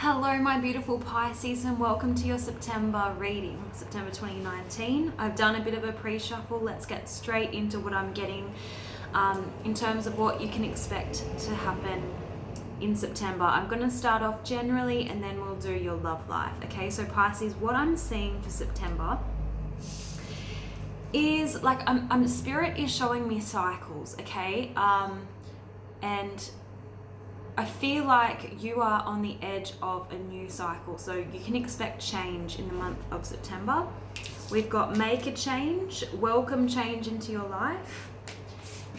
Hello my beautiful Pisces, and welcome to your September reading, September 2019. I've done a bit of a pre-shuffle. Let's get straight into what I'm getting in terms of what you can expect to happen in September. I'm going to start off generally and then we'll do your love life. Okay, so Pisces, what I'm seeing for September is like spirit is showing me cycles, okay? And I feel like you are on the edge of a new cycle, so you can expect change in the month of September. We've got make a change, welcome change into your life,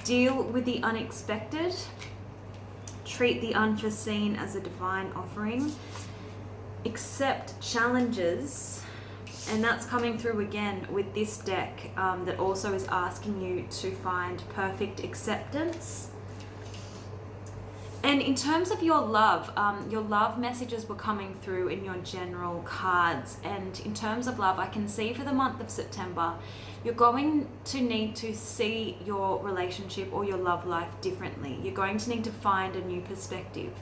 deal with the unexpected, treat the unforeseen as a divine offering, accept challenges, and that's coming through again with this deck that also is asking you to find perfect acceptance. And in terms of your love messages were coming through in your general cards. And in terms of love, I can see for the month of September, you're going to need to see your relationship or your love life differently. You're going to need to find a new perspective.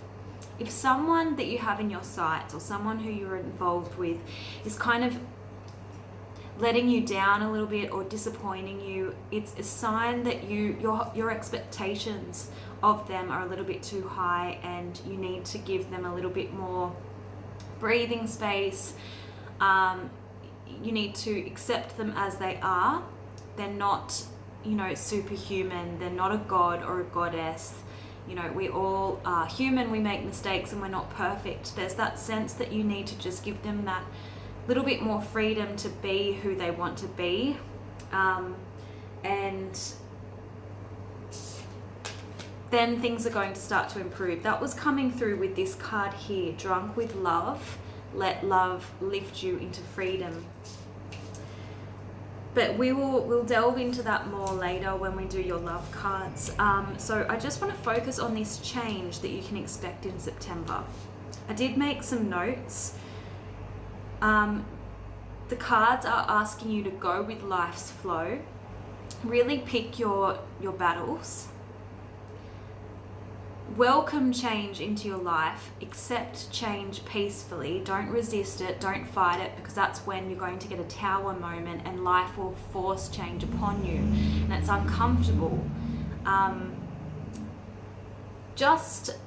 If someone that you have in your sights or someone who you're involved with is kind of letting you down a little bit or disappointing you, it's a sign that your expectations of them are a little bit too high, and you need to give them a little bit more breathing space. You need to accept them as they are. They're not, superhuman. They're not a god or a goddess. We all are human. We make mistakes and we're not perfect. There's that sense that you need to just give them that little bit more freedom to be who they want to be, and then things are going to start to improve. That was coming through with this card here, drunk with love. Let love lift you into freedom. But we'll delve into that more later when we do your love cards. So I just want to focus on this change that you can expect in September. I did make some notes. The cards are asking you to go with life's flow. Really pick your battles. Welcome change into your life. Accept change peacefully. Don't resist it. Don't fight it, because that's when you're going to get a tower moment and life will force change upon you. And it's uncomfortable. Just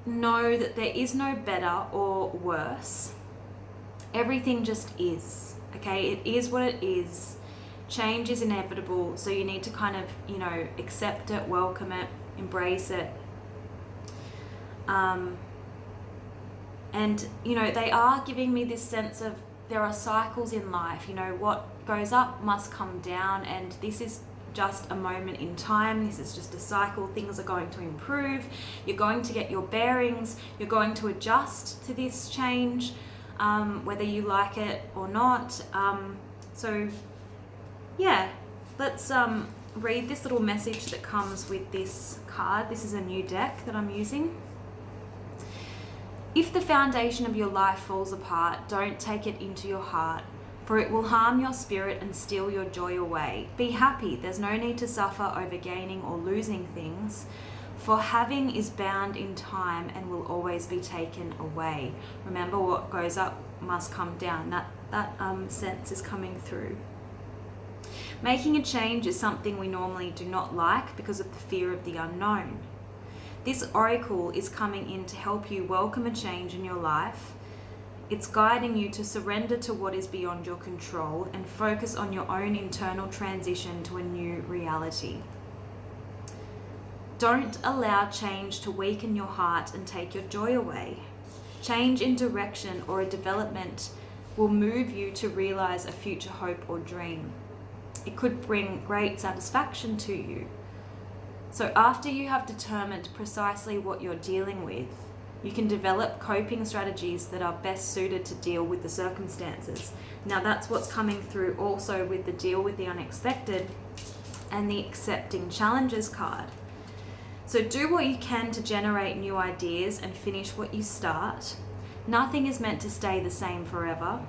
know that there is no better or worse. Everything just is, okay? It is what it is. Change is inevitable, so you need to kind of, accept it, welcome it, embrace it. And, they are giving me this sense of there are cycles in life. What goes up must come down, and this is just a moment in time. This is just a cycle. Things are going to improve. You're going to get your bearings. You're going to adjust to this change. Whether you like it or not. So yeah, let's read this little message that comes with this card. This is a new deck that I'm using. If the foundation of your life falls apart, don't take it into your heart, for it will harm your spirit and steal your joy away. Be happy. There's no need to suffer over gaining or losing things. For having is bound in time and will always be taken away. Remember, what goes up must come down. That sense is coming through. Making a change is something we normally do not like because of the fear of the unknown. This oracle is coming in to help you welcome a change in your life. It's guiding you to surrender to what is beyond your control and focus on your own internal transition to a new reality. Don't allow change to weaken your heart and take your joy away. Change in direction or a development will move you to realize a future hope or dream. It could bring great satisfaction to you. So after you have determined precisely what you're dealing with, you can develop coping strategies that are best suited to deal with the circumstances. Now that's what's coming through also with the deal with the unexpected and the accepting challenges card. So do what you can to generate new ideas and finish what you start. Nothing is meant to stay the same forever.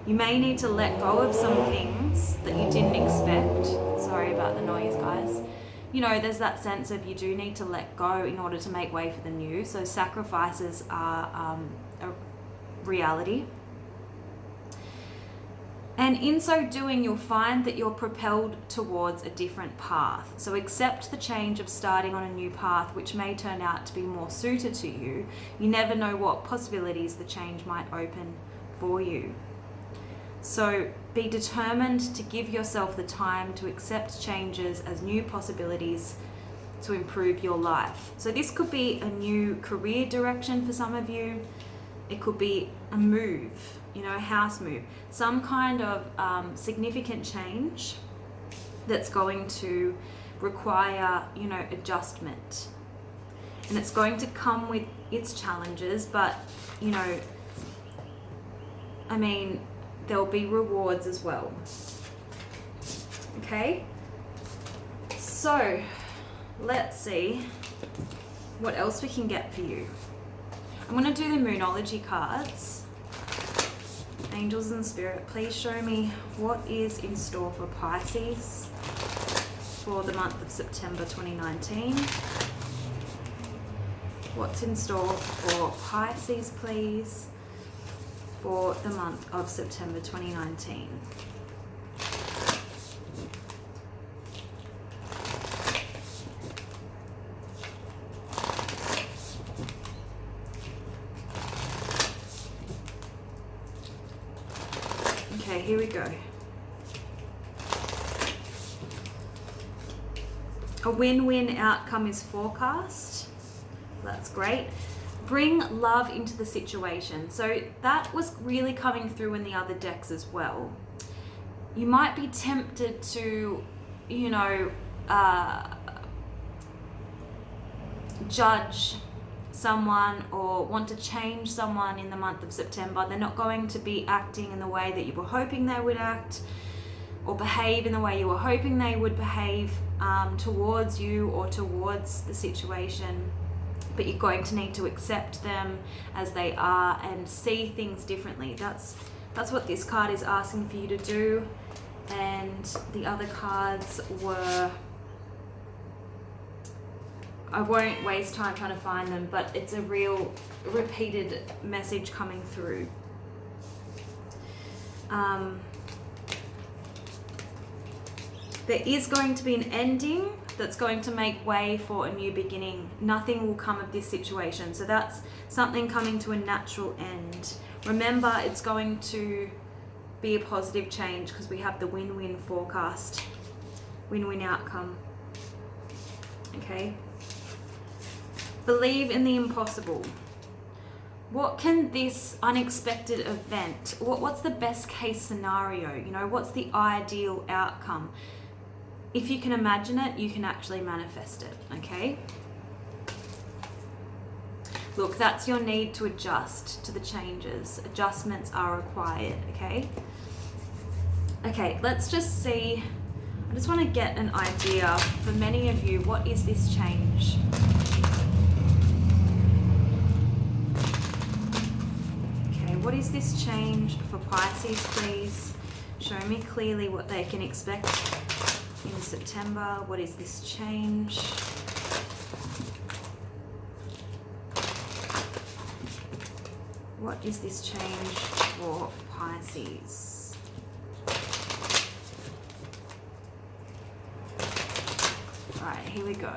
You may need to let go of some things that you didn't expect. Sorry about the noise, guys. you know, there's that sense of you do need to let go in order to make way for the new. So sacrifices are a reality. And in so doing, you'll find that you're propelled towards a different path. So accept the change of starting on a new path, which may turn out to be more suited to you. You never know what possibilities the change might open for you. So be determined to give yourself the time to accept changes as new possibilities to improve your life. So this could be a new career direction for some of you. It could be a move, you know, a house move, some kind of significant change that's going to require, you know, adjustment. And it's going to come with its challenges, but, you know, I mean, there'll be rewards as well. Okay? So, let's see what else we can get for you. I'm going to do the Moonology cards. Angels and Spirit, please show me what is in store for Pisces for the month of September 2019. What's in store for Pisces, please, for the month of September 2019? Okay, here we go. A win-win outcome is forecast. That's great. Bring love into the situation. So that was really coming through in the other decks as well. You might be tempted to, you know, judge someone or want to change someone in the month of September. They're not going to be acting in the way that you were hoping they would act, or behave in the way you were hoping they would behave towards you or towards the situation. But you're going to need to accept them as they are and see things differently. That's what this card is asking for you to do. And the other cards were, I won't waste time trying to find them, but it's a real repeated message coming through. There is going to be an ending that's going to make way for a new beginning. Nothing will come of this situation. So that's something coming to a natural end. Remember, it's going to be a positive change because we have the win-win forecast, win-win outcome. Okay? Believe in the impossible. What can this unexpected event, what's the best case scenario? You know, what's the ideal outcome? If you can imagine it, you can actually manifest it, okay? Look, that's your need to adjust to the changes. Adjustments are required, okay? Okay, let's just see. I just want to get an idea for many of you, what is this change? Okay, what is this change for Pisces, please? Show me clearly what they can expect in September. What is this change? What is this change for Pisces? Right, here we go.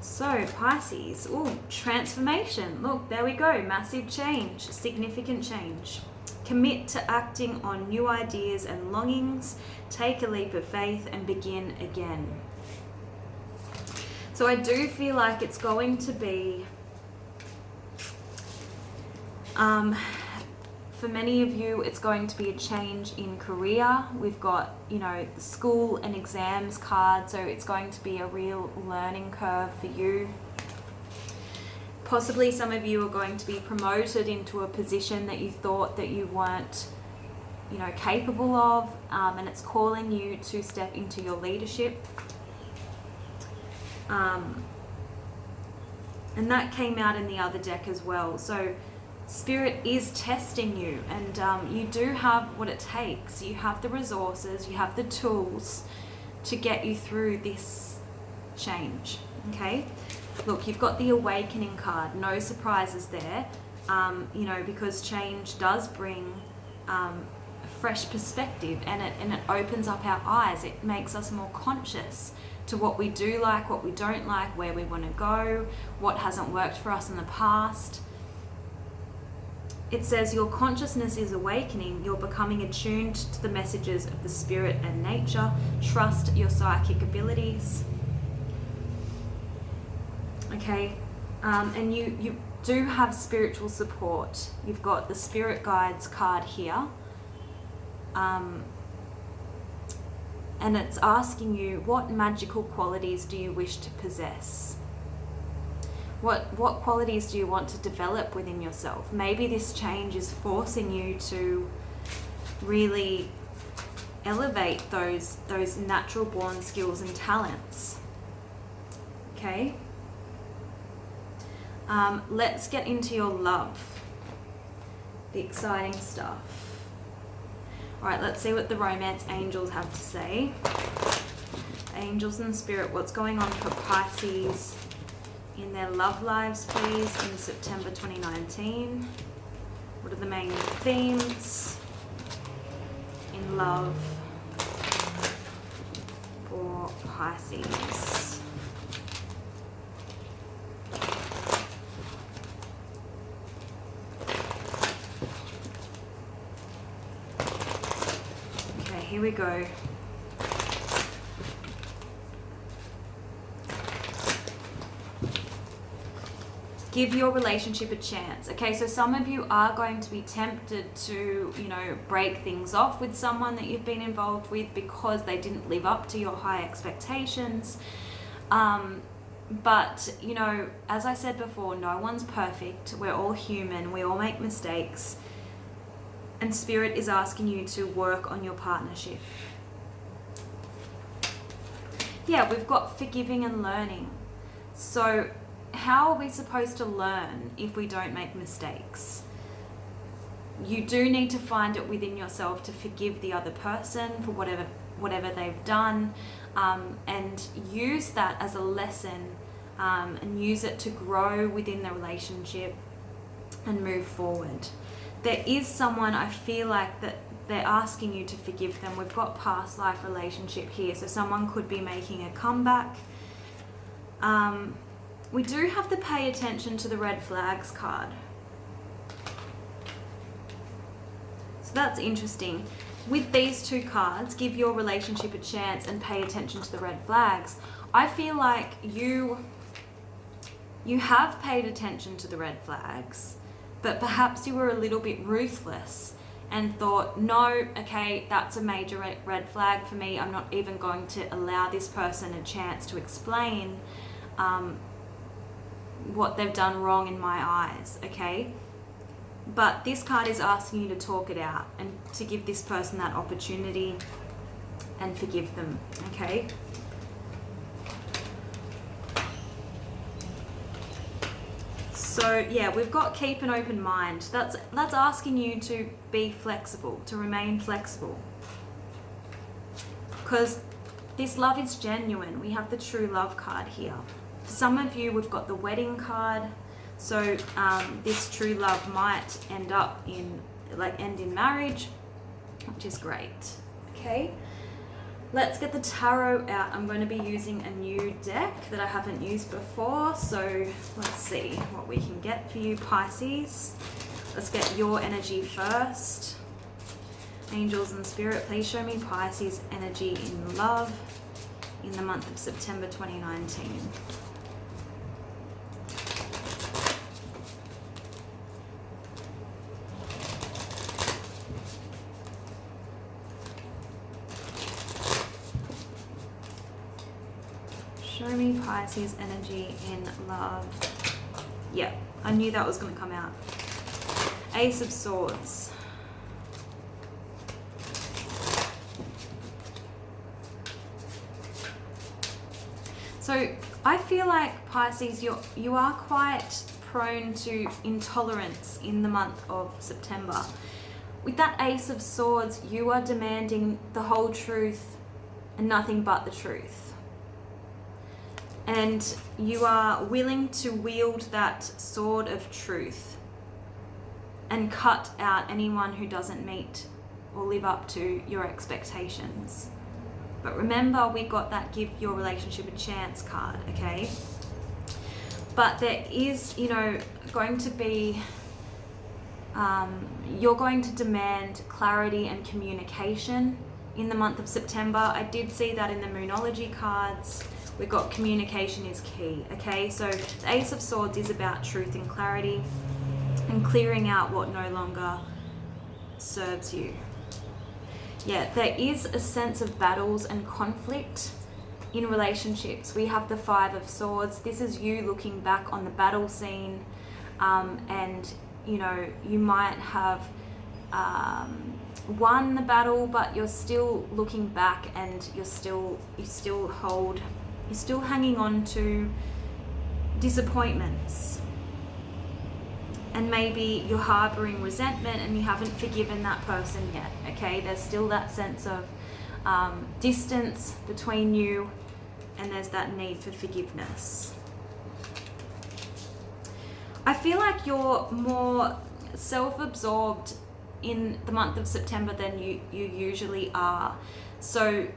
So Pisces, oh, transformation. Look, there we go. Massive change, significant change. Commit to acting on new ideas and longings. Take a leap of faith and begin again. So I do feel like it's going to be, for many of you, it's going to be a change in career. We've got, you know, the school and exams card, so it's going to be a real learning curve for you. Possibly some of you are going to be promoted into a position that you thought that you weren't, you know, capable of, and it's calling you to step into your leadership. And that came out in the other deck as well. So Spirit is testing you, and you do have what it takes. You have the resources, you have the tools to get you through this change, okay? Look, you've got the awakening card. No surprises there, you know, because change does bring a fresh perspective, and it opens up our eyes. It makes us more conscious to what we do like, what we don't like, where we want to go, what hasn't worked for us in the past. It says your consciousness is awakening. You're becoming attuned to the messages of the spirit and nature. Trust your psychic abilities. Okay, and you do have spiritual support. You've got the spirit guides card here. And it's asking you, what magical qualities do you wish to possess? What qualities do you want to develop within yourself? Maybe this change is forcing you to really elevate those natural born skills and talents. Okay? Let's get into your love. The exciting stuff. Alright, let's see what the romance angels have to say. Angels and spirit, what's going on for Pisces in their love lives, please, in September 2019? What are the main themes in love for Pisces? Okay, here we go. Give your relationship a chance. Okay, so some of you are going to be tempted to, you know, break things off with someone that you've been involved with because they didn't live up to your high expectations. But, you know, as I said before, no one's perfect. We're all human. We all make mistakes. And Spirit is asking you to work on your partnership. Yeah, we've got forgiving and learning. So how are we supposed to learn if we don't make mistakes? You do need to find it within yourself to forgive the other person for whatever they've done, and use that as a lesson, and use it to grow within the relationship and move forward. There is someone, I feel like, that they're asking you to forgive them. We've got past life relationship here, so someone could be making a comeback. We do have to pay attention to the red flags card. So that's interesting. With these two cards, give your relationship a chance and pay attention to the red flags. I feel like you have paid attention to the red flags, but perhaps you were a little bit ruthless and thought, no, okay, that's a major red flag for me. I'm not even going to allow this person a chance to explain what they've done wrong in my eyes, okay? But this card is asking you to talk it out and to give this person that opportunity and forgive them, okay? So yeah, we've got keep an open mind. That's asking you to be flexible, to remain flexible. Because this love is genuine. We have the true love card here. For some of you, we've got the wedding card. So this true love might end in marriage, which is great. Okay, let's get the tarot out. I'm going to be using a new deck that I haven't used before. So let's see what we can get for you, Pisces. Let's get your energy first. Angels and Spirit, please show me Pisces energy in love in the month of September 2019. Show me Pisces energy in love. Yeah, I knew that was going to come out. Ace of Swords. So I feel like Pisces, you are quite prone to intolerance in the month of September. With that Ace of Swords, you are demanding the whole truth and nothing but the truth. And you are willing to wield that sword of truth and cut out anyone who doesn't meet or live up to your expectations. But remember, we got that give your relationship a chance card, okay? But there is, going to be, you're going to demand clarity and communication in the month of September. I did see that in the Moonology cards. We got communication is key, okay? So the Ace of Swords is about truth and clarity and clearing out what no longer serves you. Yeah, there is a sense of battles and conflict in relationships. We have the Five of Swords. This is you looking back on the battle scene, and you might have won the battle, but you're still looking back and you're still hanging on to disappointments. And maybe you're harboring resentment and you haven't forgiven that person yet, okay? There's still that sense of distance between you, and there's that need for forgiveness. I feel like you're more self-absorbed in the month of September than you usually are. So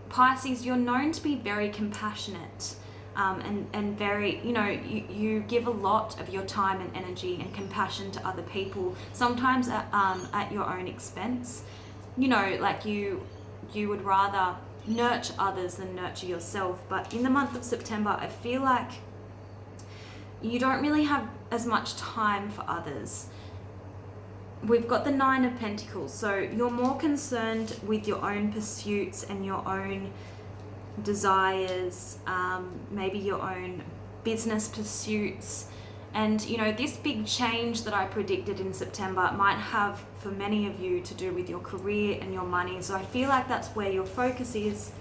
Pisces, you're known to be very compassionate. And very, you give a lot of your time and energy and compassion to other people, sometimes at your own expense. Like you would rather nurture others than nurture yourself. But in the month of September, I feel like you don't really have as much time for others. We've got the Nine of Pentacles, so you're more concerned with your own pursuits and your own desires, maybe your own business pursuits. And this big change that I predicted in September might have, for many of you, to do with your career and your money. So I feel like that's where your focus is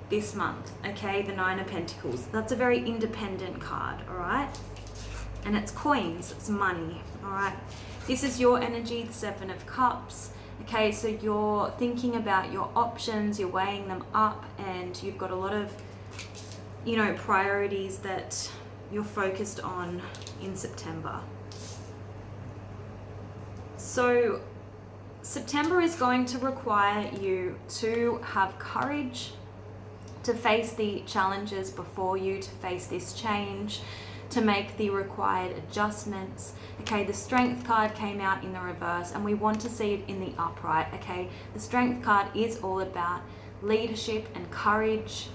this month, okay? The Nine of Pentacles. That's a very independent card, all right? And it's coins, it's money, all right? This is your energy, the Seven of Cups. Okay, so you're thinking about your options, you're weighing them up, and you've got a lot of, priorities that you're focused on in September. So September is going to require you to have courage to face the challenges before you, to face this change, to make the required adjustments. Okay, the Strength card came out in the reverse and we want to see it in the upright, okay? The Strength card is all about leadership and courage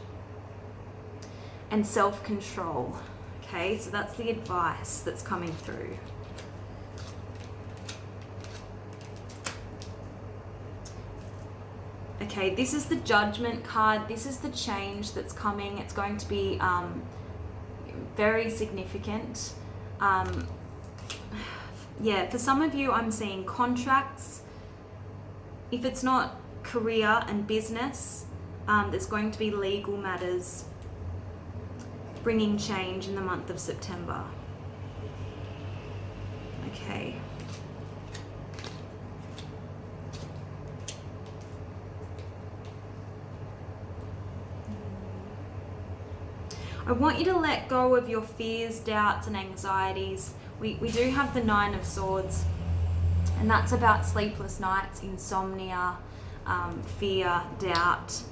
and self-control, okay? So that's the advice that's coming through. Okay, this is the Judgment card. This is the change that's coming. It's going to be very significant. For some of you, I'm seeing contracts. If it's not career and business, there's going to be legal matters bringing change in the month of September. Okay. I want you to let go of your fears, doubts, and anxieties. We do have the Nine of Swords, and that's about sleepless nights, insomnia, fear, doubt.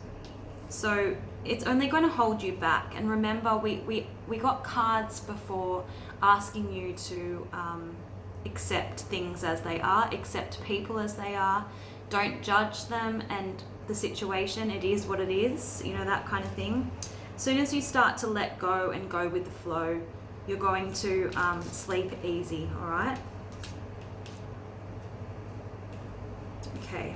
So it's only going to hold you back. And remember, we got cards before asking you to accept things as they are, accept people as they are. Don't judge them and the situation. It is what it is, that kind of thing. As soon as you start to let go and go with the flow, you're going to sleep easy, all right? Okay.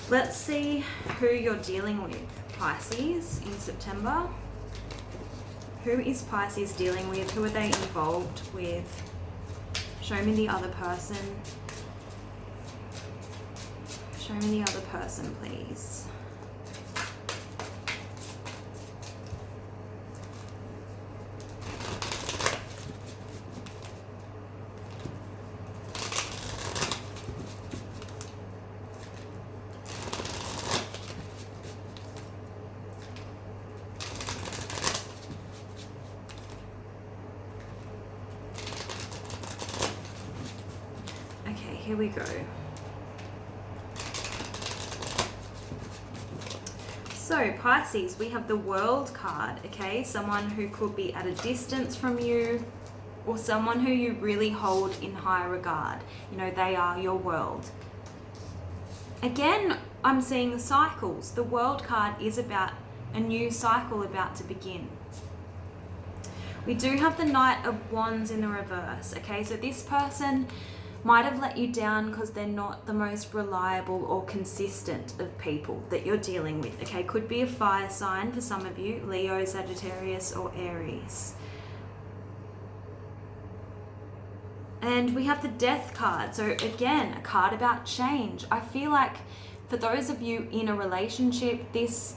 Let's see who you're dealing with, Pisces, in September. Who is Pisces dealing with? Who are they involved with? Show me the other person. Show me the other person, please. here we go. So Pisces, we have the World card, okay? Someone who could be at a distance from you, or someone who you really hold in high regard. You know, they are your world. Again, I'm seeing cycles. The World card is about a new cycle about to begin. We do have the Knight of Wands in the reverse, okay? So this person might have let you down because they're not the most reliable or consistent of people that you're dealing with, okay? Could be a fire sign for some of you, Leo, Sagittarius, or Aries. And we have the Death card. So again, a card about change. I feel like for those of you in a relationship, this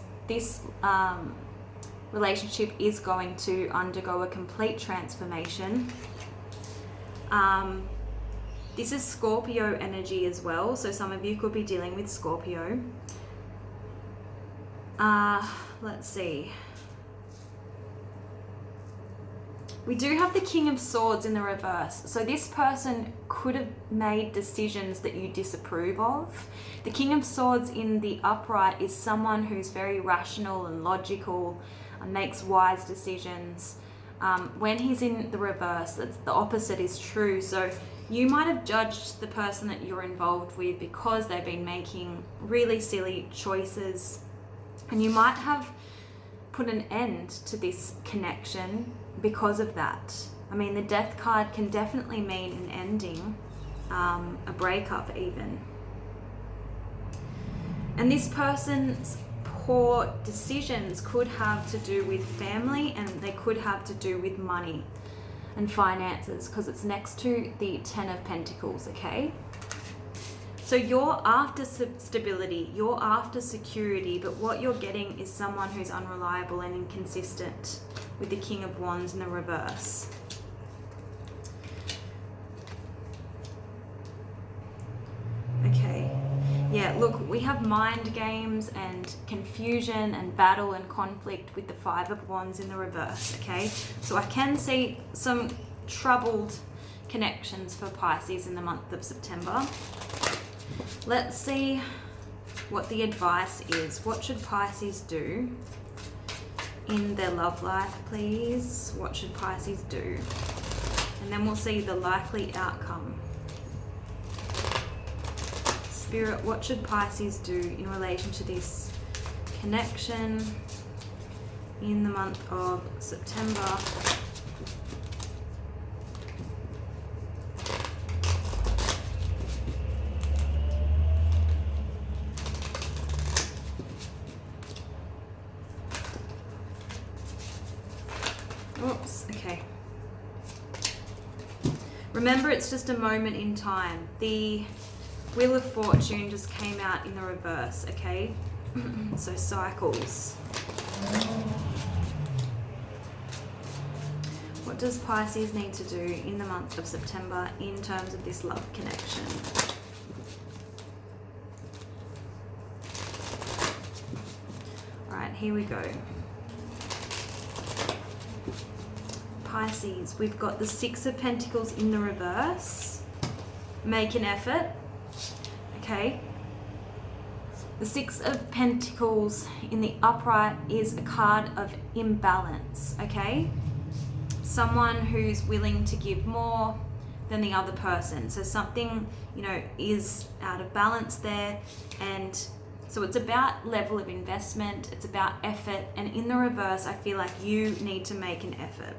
relationship is going to undergo a complete transformation. This is Scorpio energy as well. So some of you could be dealing with Scorpio. Let's see. We do have the King of Swords in the reverse. So this person could have made decisions that you disapprove of. The King of Swords in the upright is someone who's very rational and logical and makes wise decisions. When he's in the reverse, the opposite is true. So you might have judged the person that you're involved with because they've been making really silly choices. And you might have put an end to this connection because of that. I mean, the Death card can definitely mean an ending, a breakup even. And this person's poor decisions could have to do with family, and they could have to do with money and finances, because it's next to the Ten of Pentacles, okay? So you're after stability, you're after security, but what you're getting is someone who's unreliable and inconsistent with the King of Wands in the reverse. Okay, yeah, look, we have mind games and confusion and battle and conflict with the Five of Wands in the reverse, okay? So I can see some troubled connections for Pisces in the month of September. Let's see what the advice is. What should Pisces do in their love life, please? What should Pisces do? And then we'll see the likely outcome. Spirit, what should Pisces do in relation to this connection in the month of September? Oops, okay. Remember, it's just a moment in time. The Wheel of Fortune just came out in the reverse, okay? So cycles. What does Pisces need to do in the month of September in terms of this love connection? All right, here we go. Pisces, we've got the Six of Pentacles in the reverse. Make an effort. Okay. The Six of Pentacles in the upright is a card of imbalance, okay? Someone who's willing to give more than the other person. So something, you know, is out of balance there. And so it's about level of investment, it's about effort. And in the reverse, I feel like you need to make an effort.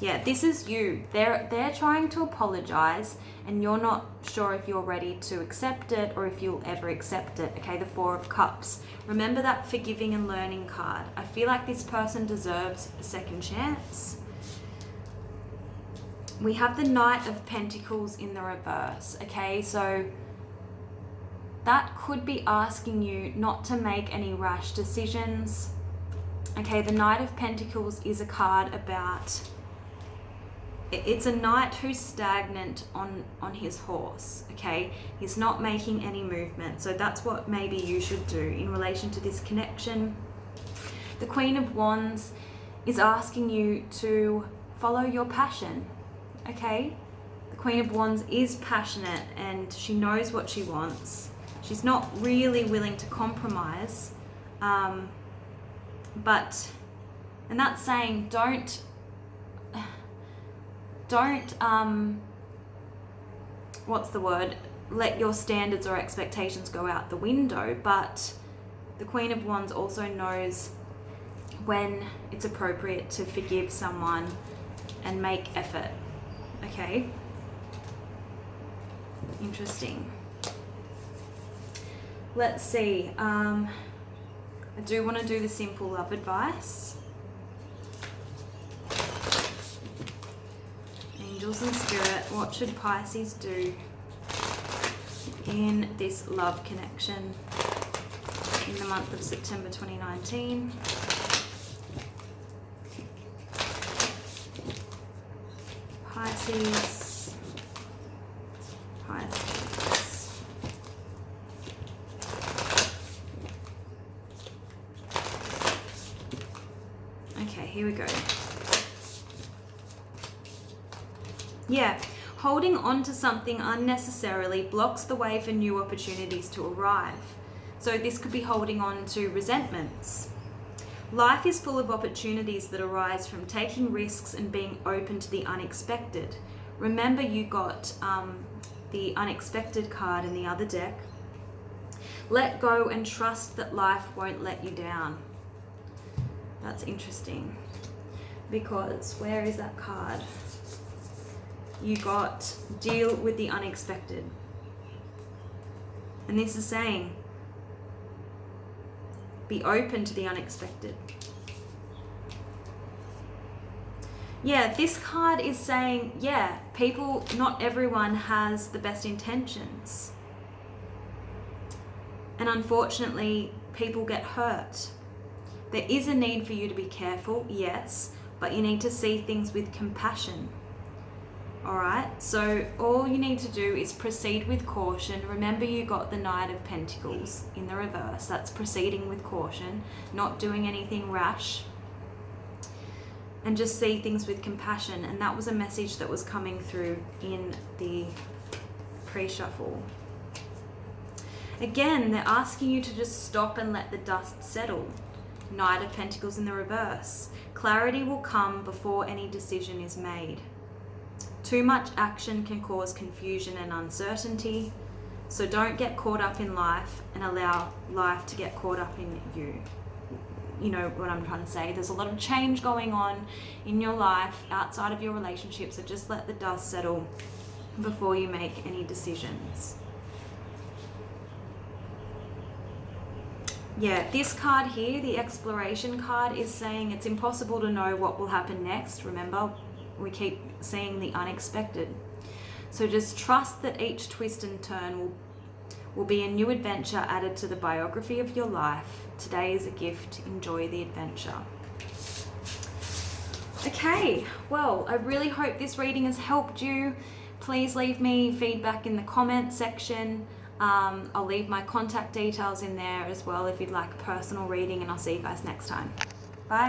Yeah, this is you. They're trying to apologize and you're not sure if you're ready to accept it or if you'll ever accept it. Okay, the Four of Cups. Remember that forgiving and learning card. I feel like this person deserves a second chance. We have the Knight of Pentacles in the reverse. Okay, so that could be asking you not to make any rash decisions. Okay, the Knight of Pentacles is a card about... It's a knight who's stagnant on his horse, okay? He's not making any movement. So that's what maybe you should do in relation to this connection. The Queen of Wands is asking you to follow your passion, okay? The Queen of Wands is passionate and she knows what she wants. She's not really willing to compromise. And that's saying don't what's the word? Let your standards or expectations go out the window. But the Queen of Wands also knows when it's appropriate to forgive someone and make effort. Okay? Interesting. Let's see. I do want to do the simple love advice. Angels and Spirit, what should Pisces do in this love connection in the month of September 2019? Pisces. Okay, here we go. Yeah, holding on to something unnecessarily blocks the way for new opportunities to arrive. So this could be holding on to resentments. Life is full of opportunities that arise from taking risks and being open to the unexpected. Remember, you got the unexpected card in the other deck. Let go and trust that life won't let you down. That's interesting, because where is that card? You got deal with the unexpected. And this is saying, be open to the unexpected. Yeah, this card is saying, yeah, people, not everyone has the best intentions. And unfortunately, people get hurt. There is a need for you to be careful, yes, but you need to see things with compassion. Alright, so all you need to do is proceed with caution. Remember, you got the Knight of Pentacles in the reverse. That's proceeding with caution, not doing anything rash. And just see things with compassion. And that was a message that was coming through in the pre-shuffle. Again, they're asking you to just stop and let the dust settle. Knight of Pentacles in the reverse. Clarity will come before any decision is made. Too much action can cause confusion and uncertainty, so don't get caught up in life and allow life to get caught up in you. You know what I'm trying to say. There's a lot of change going on in your life outside of your relationship, so just let the dust settle before you make any decisions. Yeah, this card here, the exploration card, is saying it's impossible to know what will happen next. Remember, we keep seeing the unexpected. So just trust that each twist and turn will be a new adventure added to the biography of your life. Today is a gift. Enjoy the adventure. Okay, well, I really hope this reading has helped you. Please leave me feedback in the comment section. I'll leave my contact details in there as well if you'd like a personal reading, and I'll see you guys next time.